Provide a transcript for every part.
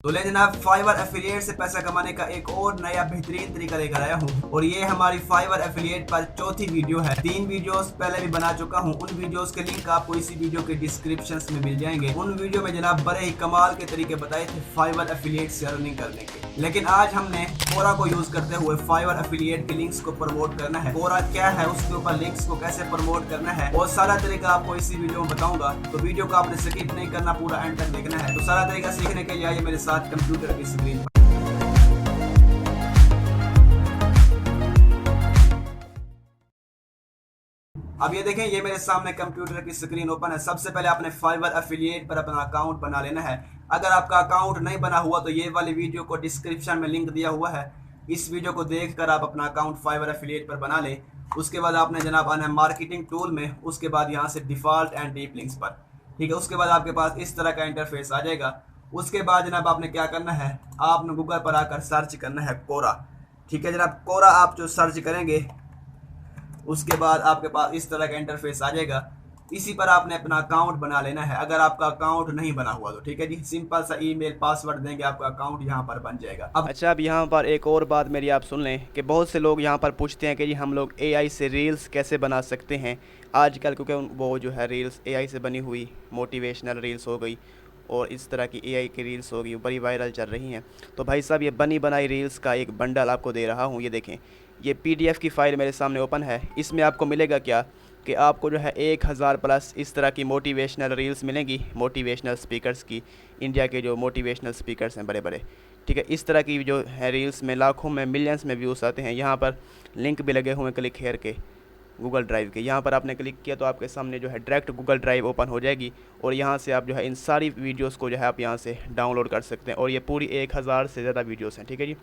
तो ले जनाब, फाइवर एफिलिएट से पैसा कमाने का एक और नया बेहतरीन तरीका लेकर आया हूँ और ये हमारी फाइवर एफिलिएट पर चौथी वीडियो है। 3 वीडियोस पहले भी बना चुका हूँ, उन वीडियोस के लिंक आपको इसी वीडियो के डिस्क्रिप्शन में मिल जाएंगे। उन वीडियो में जनाब बड़े ही कमाल के तरीके बताए थे फाइवर एफिलिएट से अर्निंग करने के, लेकिन आज हमने कोरा को यूज करते हुए फाइवर एफिलिएट के लिंक्स को प्रमोट करना है। कोरा क्या है, उसके ऊपर लिंक्स को कैसे प्रमोट करना है और सारा तरीका आपको इसी वीडियो में बताऊंगा। तो वीडियो को आपने स्किप नहीं करना, पूरा एंड तक देखना है। तो सारा तरीका सीखने के लिए आइए मेरे साथ कंप्यूटर की स्क्रीन पर। अब ये देखें, ये मेरे सामने कंप्यूटर की स्क्रीन ओपन है। सबसे पहले आपने फाइवर एफिलिएट पर अपना अकाउंट बना लेना है। अगर आपका अकाउंट नहीं बना हुआ तो ये वाली वीडियो को डिस्क्रिप्शन में लिंक दिया हुआ है, इस वीडियो को देखकर आप अपना अकाउंट फाइवर एफिलिएट पर बना लें। उसके बाद आपने जनाब आना है मार्केटिंग टूल में, उसके बाद यहाँ से डिफॉल्ट एंड डीप लिंक्स पर, ठीक है। उसके बाद आपके पास इस तरह का इंटरफेस आ जाएगा। उसके बाद जनाब आपने क्या करना है, आपने गूगल पर आकर सर्च करना है कोरा, ठीक है जनाब। कोरा आप जो सर्च करेंगे उसके बाद आपके पास इस तरह का इंटरफेस आ जाएगा। इसी पर आपने अपना अकाउंट बना लेना है अगर आपका अकाउंट नहीं बना हुआ तो, ठीक है जी। सिंपल सा ईमेल पासवर्ड देंगे, आपका अकाउंट यहाँ पर बन जाएगा। अब यहाँ पर एक और बात मेरी आप सुन लें कि बहुत से लोग यहाँ पर पूछते हैं कि जी हम लोग एआई से रील्स कैसे बना सकते हैं आजकल, क्योंकि वो जो है रील्स एआई से बनी हुई मोटिवेशनल रील्स हो गई और इस तरह की एआई की रील्स होगी, बड़ी वायरल चल रही हैं। तो भाई साहब ये बनी बनाई रील्स का एक बंडल आपको दे रहा हूँ। ये देखें, ये पीडीएफ की फ़ाइल मेरे सामने ओपन है। इसमें आपको मिलेगा क्या कि आपको जो है 1000 प्लस इस तरह की मोटिवेशनल रील्स मिलेंगी, मोटिवेशनल स्पीकर्स की, इंडिया के जो मोटिवेशनल स्पीकर्स हैं बड़े बड़े, ठीक है। इस तरह की जो है रील्स में लाखों में मिलियंस में व्यूज़ आते हैं। यहाँ पर लिंक भी लगे हुए हैं क्लिक हेयर के, गूगल ड्राइव के। यहाँ पर आपने क्लिक किया तो आपके सामने जो है डायरेक्ट गूगल ड्राइव ओपन हो जाएगी और यहाँ से आप जो है इन सारी वीडियोस को जो है आप यहाँ से डाउनलोड कर सकते हैं। और ये पूरी 1000 से ज़्यादा वीडियोस हैं, ठीक है जी।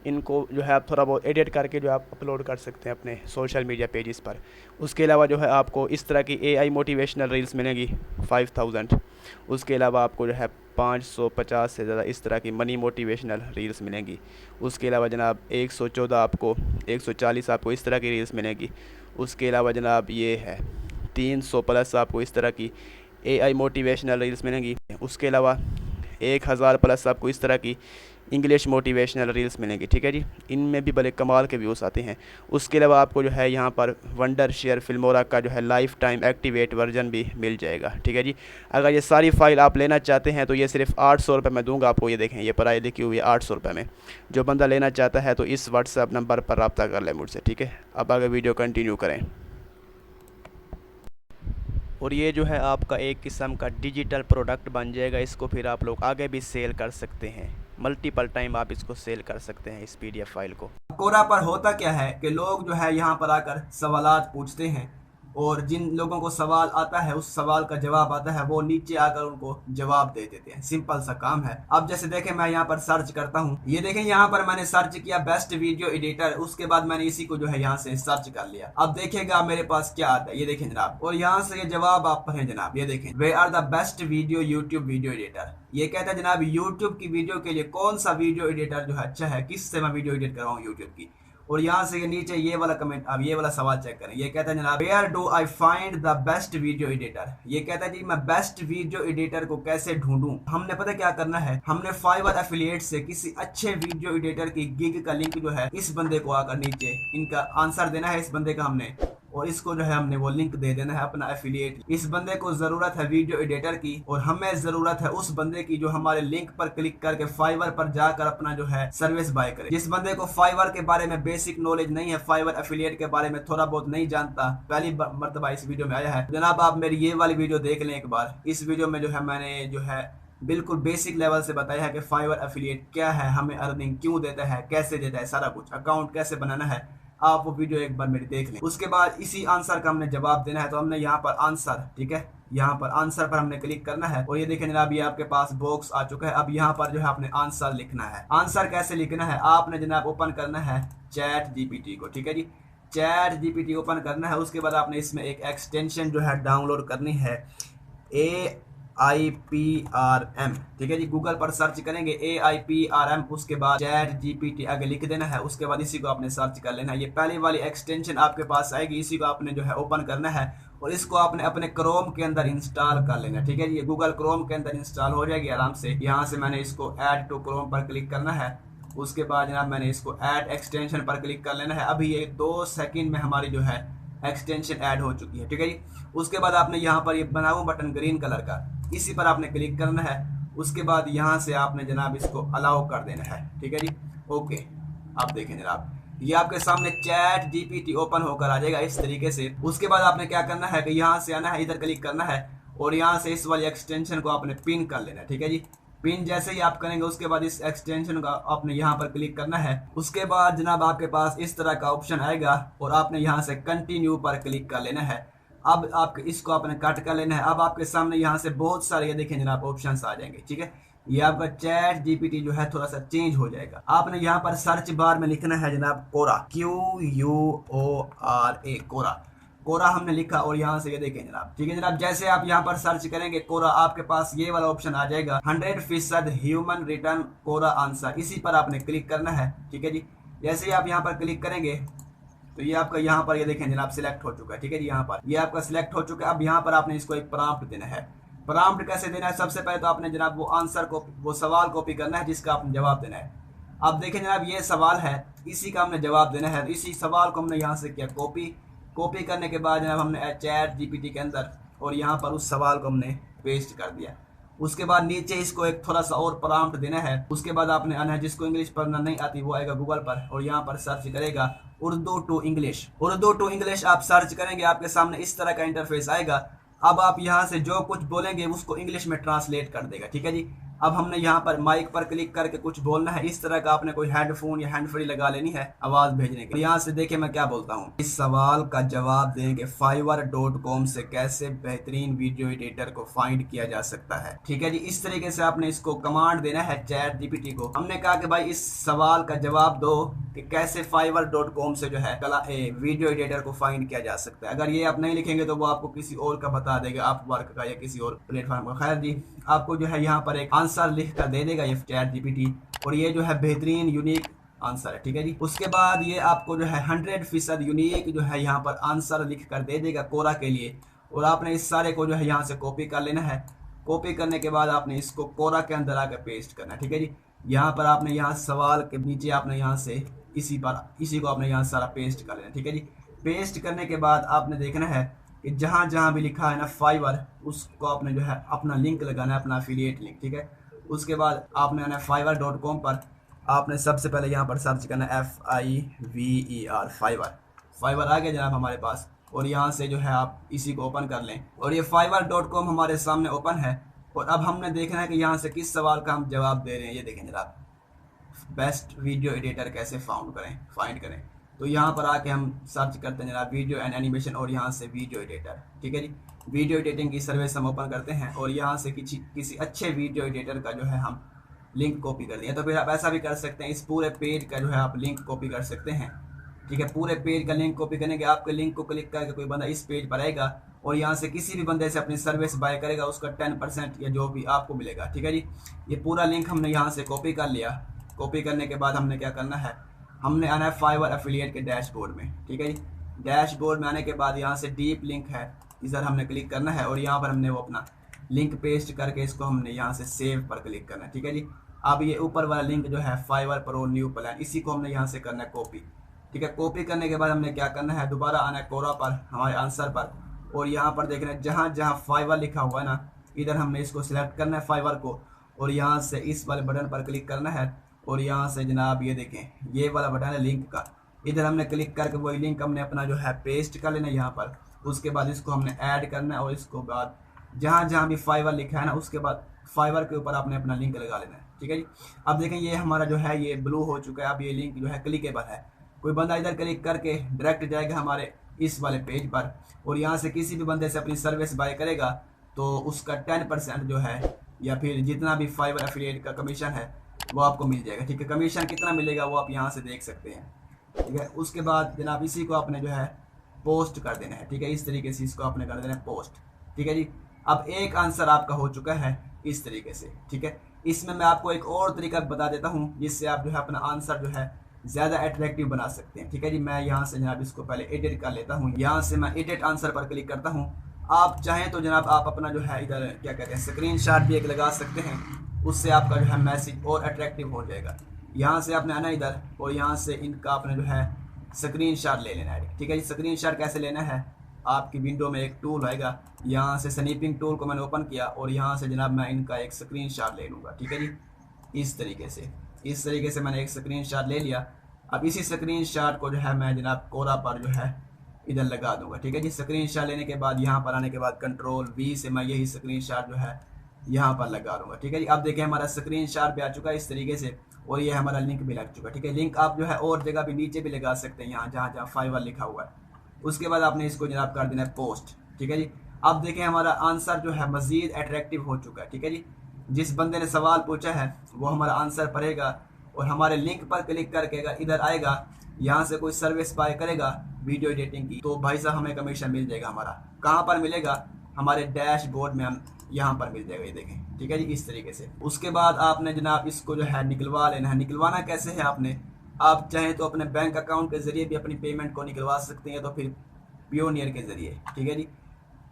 इनको जो है आप थोड़ा बहुत एडिट करके जो आप अपलोड कर सकते हैं अपने सोशल मीडिया पेजेस पर। उसके अलावा जो है आपको इस तरह की एआई मोटिवेशनल रील्स मिलेंगी 5000। उसके अलावा आपको जो है 550 से ज़्यादा इस तरह की मनी मोटिवेशनल रील्स मिलेंगी। उसके अलावा जनाब 114 आपको 140 आपको इस तरह की रील्स मिलेंगी। उसके अलावा जनाब ये है 300 प्लस आपको इस तरह की एआई मोटिवेशनल रील्स मिलेंगी। उसके अलावा 1000 प्लस आपको इस तरह की इंग्लिश मोटिवेशनल रील्स मिलेंगी, ठीक है जी। इनमें भी बड़े कमाल के व्यूज़ आते हैं। उसके अलावा आपको जो है यहाँ पर वंडर शेयर फिल्मोरा का जो है लाइफ टाइम एक्टिवेट वर्जन भी मिल जाएगा, ठीक है जी। अगर ये सारी फ़ाइल आप लेना चाहते हैं तो ये सिर्फ 800 रुपये में दूंगा आपको। ये देखें, ये प्राइस लिखी हुई है 800 रुपये में। जो बंदा लेना चाहता है तो इस व्हाट्सएप नंबर पर रब्ता कर ले मुझसे, ठीक है। अब आगे वीडियो कंटिन्यू करें। और ये जो है आपका एक किस्म का डिजिटल प्रोडक्ट बन जाएगा। इसको फिर आप लोग आगे भी सेल कर सकते हैं, मल्टीपल टाइम आप इसको सेल कर सकते हैं इस पीडीएफ फाइल को। कोरा पर होता क्या है कि लोग जो है यहाँ पर आकर सवालात पूछते हैं और जिन लोगों को सवाल आता है, उस सवाल का जवाब आता है, वो नीचे आकर उनको जवाब दे देते हैं। सिंपल सा काम है। अब जैसे देखें, मैं यहाँ पर सर्च करता हूँ। ये देखें, यहाँ पर मैंने सर्च किया बेस्ट वीडियो एडिटर, उसके बाद मैंने इसी को जो है यहाँ से सर्च कर लिया। अब देखिएगा मेरे पास क्या आता है, ये देखें जनाब, और यहाँ से ये जवाब आप पढ़ें जनाब। ये देखें, we are the best video YouTube video editor. ये कहता है जनाब यूट्यूब की वीडियो के लिए कौन सा वीडियो एडिटर जो है अच्छा है, किससे मैं वीडियो एडिट कराऊँ यूट्यूब की। और यहाँ से ये नीचे ये वाला कमेंट, अब ये वाला सवाल चेक करें। ये कहता है जनाब, where do I find the best video editor. ये कहता है जी मैं बेस्ट वीडियो एडिटर को कैसे ढूंढूं। हमने पता क्या करना है, हमने फाइवर एफिलिएट से किसी अच्छे वीडियो एडिटर की गिग का लिंक जो है इस बंदे को आकर नीचे इनका आंसर देना है, इस बंदे का हमने, और इसको जो है हमने वो लिंक दे देना है अपना एफिलिएट। इस बंदे को जरूरत है वीडियो एडिटर की और हमें जरूरत है उस बंदे की जो हमारे लिंक पर क्लिक करके फाइवर पर जाकर अपना जो है सर्विस बाय करे। जिस बंदे को फाइवर के बारे में बेसिक नॉलेज नहीं है, फाइवर एफिलिएट के बारे में थोड़ा बहुत नहीं जानता, पहली मर्तबा इस वीडियो में आया है, जनाब आप मेरी ये वाली वीडियो देख लें एक बार। इस वीडियो में जो है मैंने जो है बिल्कुल बेसिक लेवल से बताया है कि फाइवर एफिलिएट क्या है, हमें अर्निंग क्यों देता है, कैसे देता है, सारा कुछ, अकाउंट कैसे बनाना है। आप वो वीडियो एक बार मेरी देख लें। उसके बाद इसी आंसर का हमने जवाब देना है। तो हमने यहाँ पर आंसर, ठीक है, यहाँ पर आंसर पर हमने क्लिक करना है और ये देखें जनाब, ये आपके पास बॉक्स आ चुका है। अब यहाँ पर जो है आपने आंसर लिखना है। आंसर कैसे लिखना है, आपने जनाब ओपन करना है चैट जीपीटी को, ठीक है जी। चैट जीपीटी ओपन करना है। उसके बाद आपने इसमें एक एक्सटेंशन जो है डाउनलोड करनी है, AIPRM, ठीक है जी। गूगल पर सर्च करेंगे AIPRM, उसके बाद चैट जीपीटी आगे लिख देना है। उसके बाद इसी को आपने सर्च कर लेना है। ये पहली वाली एक्सटेंशन आपके पास आएगी, इसी को आपने जो है ओपन करना है और इसको आपने अपने क्रोम के अंदर इंस्टॉल कर लेना, ठीक है। ये गूगल क्रोम के अंदर इंस्टॉल हो जाएगी आराम से। यहाँ से मैंने इसको ऐड टू क्रोम पर क्लिक करना है। उसके बाद जनाब मैंने इसको ऐड एक्सटेंशन पर क्लिक कर लेना है। अभी ये 2 सेकंड में हमारी जो है एक्सटेंशन ऐड हो चुकी है, ठीक है जी। उसके बाद आपने यहाँ पर ये बना हुआ बटन ग्रीन कलर का, इसी पर आपने क्लिक करना है। उसके बाद यहाँ से आपने जनाब इसको अलाउ कर देना है, ठीक है जी। ओके, आप देखें जनाब ये आपके सामने चैट जीपीटी ओपन होकर आ जाएगा इस तरीके से। उसके बाद आपने क्या करना है कि यहाँ से आना है, इधर क्लिक करना है और यहाँ से इस वाली एक्सटेंशन को आपने पिन कर लेना है, ठीक है जी। पिन जैसे ही आप करेंगे उसके बाद इस एक्सटेंशन का आपने यहाँ पर क्लिक करना है। उसके बाद जनाब आपके पास इस तरह का ऑप्शन आएगा और आपने यहाँ से कंटिन्यू पर क्लिक कर लेना है। अब आप इसको आपने कट कर लेना है। अब आपके सामने यहाँ से बहुत सारे ये देखें जनाब ऑप्शंस आ जाएंगे, ठीक है। ये आपका चैट जीपीटी जो है थोड़ा सा चेंज हो जाएगा। आपने यहाँ पर सर्च बार में लिखना है जनाब कोरा, QUORA, कोरा। कोरा हमने लिखा और यहाँ से ये देखें जनाब, ठीक है जनाब। जैसे आप यहाँ पर सर्च करेंगे कोरा, आपके पास ये वाला ऑप्शन आ जाएगा 100% ह्यूमन रिटर्न कोरा आंसर। इसी पर आपने क्लिक करना है, ठीक है जी। जैसे ही आप यहाँ पर क्लिक करेंगे तो ये आपका यहाँ पर ये देखें जनाब सिलेक्ट हो चुका है, ठीक है जी। यहाँ पर ये आपका सिलेक्ट हो चुका है। अब यहाँ पर आपने इसको एक प्रॉम्प्ट देना है। प्रॉम्प्ट कैसे देना है? सबसे पहले तो आपने जनाब वो आंसर को, वो सवाल कॉपी करना है जिसका आपने जवाब देना है। अब देखें जनाब ये सवाल है, इसी का हमने जवाब देना है। इसी सवाल को हमने यहाँ से किया कॉपी करने के बाद जनाब हमने चैट जीपीटी के अंदर और यहाँ पर उस सवाल को हमने पेस्ट कर दिया। उसके बाद नीचे इसको एक थोड़ा सा और प्रॉम्प्ट देना है। उसके बाद आपने आना है, जिसको इंग्लिश पढ़ना नहीं आती वो आएगा गूगल पर और यहाँ पर सर्च करेगा Urdu to English. Urdu to English आप सर्च करेंगे, आपके सामने इस तरह का इंटरफेस आएगा। अब आप यहाँ से जो कुछ बोलेंगे उसको इंग्लिश में ट्रांसलेट कर देगा, ठीक है जी। अब हमने यहाँ पर माइक पर क्लिक करके कुछ बोलना है। इस तरह का आपने कोई हेडफोन या हैंड फ्री लगा लेनी है आवाज भेजने के लिए। यहाँ से देखिए मैं क्या बोलता हूँ, इस सवाल का जवाब देंगे fiverr.com से कैसे बेहतरीन वीडियो एडिटर को फाइंड किया जा सकता है, ठीक है जी। इस तरीके से आपने इसको कमांड देना है चैट जीपीटी को। हमने कहा कि भाई इस सवाल का जवाब दो कि कैसे fiverr.com से जो है वीडियो एडिटर को फाइंड किया जा सकता है। अगर ये आप नहीं लिखेंगे तो वो आपको किसी और का बता देगा, आप वर्क का या किसी और प्लेटफॉर्म का। खैर जी, आपको जो है यहाँ पर एक आंसर लिख कर दे देगा ये चैट जीपीटी और ये जो है बेहतरीन यूनिक आंसर है, ठीक है जी। उसके बाद ये आपको जो है 100% यूनिक जो है यहाँ पर आंसर लिख कर दे देगा कोरा के लिए। और आपने इस सारे को जो है यहाँ से कॉपी कर लेना है। कॉपी करने के बाद आपने इसको कोरा के अंदर आकर पेस्ट करना है, ठीक है जी। यहाँ पर आपने यहाँ सवाल के नीचे आपने यहाँ से इसी को आपने यहाँ सारा पेस्ट कर लेना, ठीक है जी। पेस्ट करने के बाद आपने देखना है कि जहाँ जहाँ भी लिखा है ना फाइवर, उसको आपने जो है अपना लिंक लगाना है, अपना एफिलिएट लिंक, ठीक है। उसके बाद आपने आना fiverr.com पर। आपने सबसे पहले यहाँ पर सर्च करना FIVER, फाइवर आ गया जनाब हमारे पास। और यहाँ से जो है आप इसी को ओपन कर लें और ये fiverr.com हमारे सामने ओपन है। और अब हमने देखना है कि यहाँ से किस सवाल का हम जवाब दे रहे हैं। ये देखें जनाब, बेस्ट वीडियो एडिटर कैसे फाइंड करें। तो यहाँ पर आके हम सर्च करते हैं जनाब वीडियो एंड एनिमेशन और यहाँ से वीडियो एडिटर, ठीक है जी। वीडियो एडिटिंग की सर्विस हम ओपन करते हैं और यहाँ से किसी अच्छे वीडियो एडिटर का जो है हम लिंक कॉपी कर दिया। तो फिर आप ऐसा भी कर सकते हैं, इस पूरे पेज का जो है आप लिंक कॉपी कर सकते हैं, ठीक है। पूरे पेज का लिंक कॉपी करने के आपके लिंक को क्लिक करके कोई बंदा इस पेज पर आएगा और यहाँ से किसी भी बंदे से अपनी सर्विस बाय करेगा, उसका 10% या जो भी आपको मिलेगा, ठीक है जी। ये पूरा लिंक हमने यहाँ से कॉपी कर लिया। कॉपी करने के बाद हमने क्या करना है, हमने आना है फाइवर एफिलिएट के डैशबोर्ड में, ठीक है जी। डैशबोर्ड में आने के बाद यहाँ से डीप लिंक है, इधर हमने क्लिक करना है और यहाँ पर हमने वो अपना लिंक पेस्ट करके इसको हमने यहाँ से सेव पर क्लिक करना है, ठीक है जी। अब ये ऊपर वाला लिंक जो है फाइवर प्रो न्यू प्लान, इसी को हमने यहाँ से करना है कॉपी, ठीक है। कॉपी करने के बाद हमने क्या करना है, दोबारा आना है कोरा पर, हमारे आंसर पर। और यहाँ पर देखना है जहाँ जहाँ फाइवर लिखा हुआ है ना, इधर हमने इसको सिलेक्ट करना है फाइवर को और यहाँ से इस वाले बटन पर क्लिक करना है। और यहाँ से जनाब ये देखें ये वाला बटन है लिंक का, इधर हमने क्लिक करके वही लिंक हमने अपना जो है पेस्ट कर लेना है यहाँ पर। उसके बाद इसको हमने ऐड करना है और इसको बाद जहाँ जहाँ भी फाइवर लिखा है ना, उसके बाद फाइवर के ऊपर आपने अपना लिंक लगा लेना है, ठीक है जी। अब देखें ये हमारा जो है ये ब्लू हो चुका है। अब ये लिंक जो है क्लिकेबल है, कोई बंदा इधर क्लिक करके डायरेक्ट जाएगा हमारे इस वाले पेज पर और यहाँ से किसी भी बंदे से अपनी सर्विस बाय करेगा तो उसका 10% जो है या फिर जितना भी फाइवर एफिलिएट का कमीशन है वो आपको मिल जाएगा, ठीक है। कमीशन कितना मिलेगा वो आप यहाँ से देख सकते हैं, ठीक है। उसके बाद जनाब इसी को आपने जो है पोस्ट कर देना है, ठीक है। इस तरीके से इसको आपने कर देना है पोस्ट, ठीक है जी। अब एक आंसर आपका हो चुका है इस तरीके से, ठीक है। इसमें मैं आपको एक और तरीका बता देता हूँ जिससे आप जो है अपना आंसर जो है ज़्यादा अट्रैक्टिव बना सकते हैं। ठीक है जी, मैं यहाँ से जनाब इसको पहले एडिट कर लेता हूँ। यहाँ से मैं एडिट आंसर पर क्लिक करता हूँ। आप चाहें तो जनाब आप अपना जो है इधर क्या कहते हैं स्क्रीनशॉट भी एक लगा सकते हैं, उससे आपका जो है मैसेज और अट्रैक्टिव हो जाएगा। यहाँ से आपने आना इधर और यहाँ से इनका आपने जो है स्क्रीनशॉट ले लेना है। ठीक है जी, स्क्रीनशॉट कैसे लेना है, आपकी विंडो में एक टूल आएगा, यहाँ से स्नैपिंग टूल को मैंने ओपन किया और यहाँ से जनाब मैं इनका एक स्क्रीनशॉट ले लूँगा। ठीक है जी, इस तरीके से मैंने एक स्क्रीनशॉट ले लिया। अब इसी स्क्रीनशॉट को जो है मैं जनाब कोरा पर जो है इधर लगा दूंगा। ठीक है जी, स्क्रीनशॉट लेने के बाद यहाँ पर आने के बाद Ctrl+V से मैं यही स्क्रीनशॉट जो है यहाँ पर लगा दूंगा। ठीक है जी, अब देखें हमारा स्क्रीनशॉट भी आ चुका है इस तरीके से और ये हमारा लिंक भी लग चुका है। ठीक है, लिंक आप जो है और जगह भी नीचे भी लगा सकते हैं, यहाँ जहाँ फाइवर लिखा हुआ है। उसके बाद आपने इसको जनाब कर देना है पोस्ट। ठीक है जी, अब देखें हमारा आंसर जो है मज़ीद अट्रैक्टिव हो चुका है। ठीक है जी, जिस बंदे ने सवाल पूछा है वो हमारा आंसर पढ़ेगा और हमारे लिंक पर क्लिक करके अगर इधर आएगा, यहाँ से कोई सर्विस बाय करेगा वीडियो एडिटिंग की, तो भाई साहब हमें कमीशन मिल जाएगा। हमारा कहाँ पर मिलेगा, हमारे डैशबोर्ड में हम यहाँ पर मिल जाएगा, ये देखें। ठीक है जी, इस तरीके से। उसके बाद आपने जनाब इसको जो है निकलवा लेना है। निकलवाना कैसे है, आपने आप चाहें तो अपने बैंक अकाउंट के ज़रिए भी अपनी पेमेंट को निकलवा सकते हैं, तो फिर पियोनियर के ज़रिए। ठीक है जी,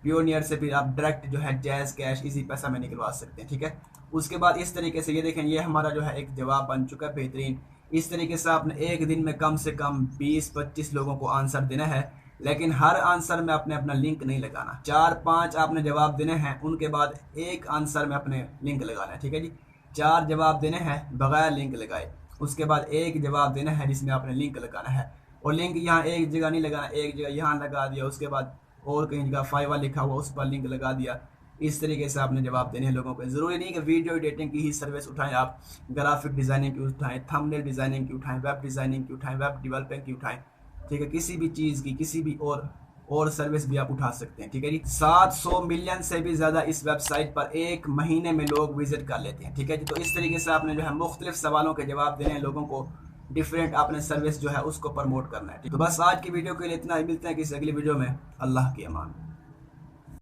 पियोनियर से फिर आप डायरेक्ट जो है जैज़ कैश इजी पैसा में निकलवा सकते हैं। ठीक है, उसके बाद इस तरीके से ये देखें, ये हमारा जो है एक जवाब बन चुका है बेहतरीन। इस तरीके से आपने एक दिन में कम से कम 20-25 लोगों को आंसर देना है, लेकिन हर आंसर में आपने अपना लिंक नहीं लगाना। 4-5 आपने जवाब देने हैं, उनके बाद एक आंसर में अपने लिंक लगाना है। ठीक है जी, 4 जवाब देने हैं बगैर लिंक लगाए, उसके बाद एक जवाब देना है जिसमें आपने लिंक लगाना है। और लिंक यहाँ एक जगह नहीं लगाना, एक जगह यहाँ लगा दिया, उसके बाद और कहीं जगह फाइवर लिखा हुआ उस पर लिंक लगा दिया। इस तरीके से आपने जवाब देने हैं लोगों को। ज़रूरी नहीं कि वीडियो एडिटिंग की ही सर्विस उठाएं, आप ग्राफिक डिज़ाइनिंग की उठाएं, थंबनेल डिज़ाइनिंग की उठाएं, वेब डिज़ाइनिंग की उठाएं, वेब डेवलपिंग की उठाएं। ठीक है, किसी भी चीज़ की किसी भी और सर्विस भी आप उठा सकते हैं। ठीक है जी, 700 मिलियन से भी ज़्यादा इस वेबसाइट पर एक महीने में लोग विजिट कर लेते हैं। ठीक है जी, तो इस तरीके से आपने जो है मुख्तलिफ सवालों के जवाब देने हैं लोगों को, डिफरेंट आपने सर्विस जो है उसको प्रमोट करना है। तो बस आज की वीडियो के लिए इतना ही, मिलते हैं किसी अगली वीडियो में। अल्लाह की अमान।